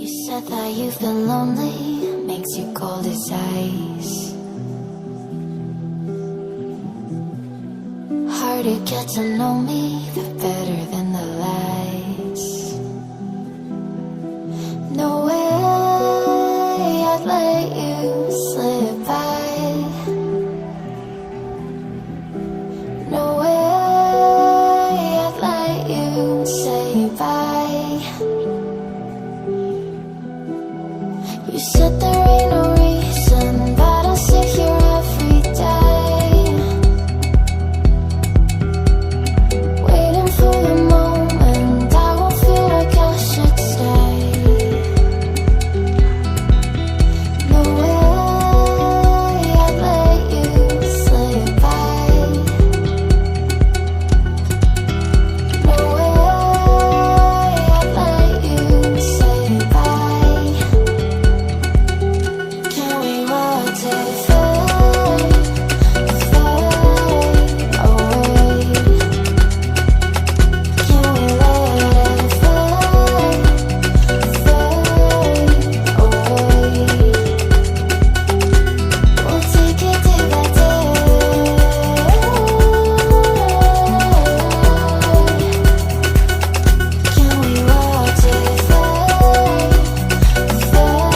You said that you've been lonely, makes you cold as ice. Hard to get to know me, the better than the lies. No way I'd let you slip by. No way I'd let you say bye. You said there ain't no reason, but I'll sit here every day, waiting for the moment I won't feel like I should stay. No way I'd let you slip by. No way I'd let you say bye. Can we watch it fade, fade away? Can we let it fade, fade away? We'll take it day by day. Can we watch it fade, fade away?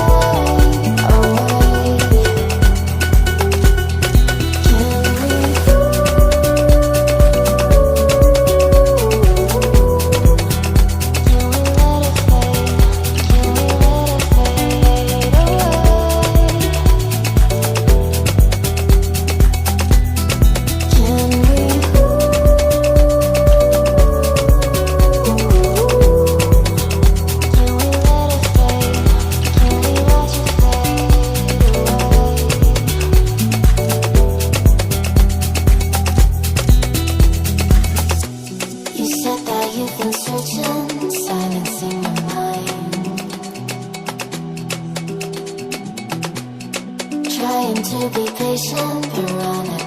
You said that you've been searching, silencing your mind, trying to be patient but running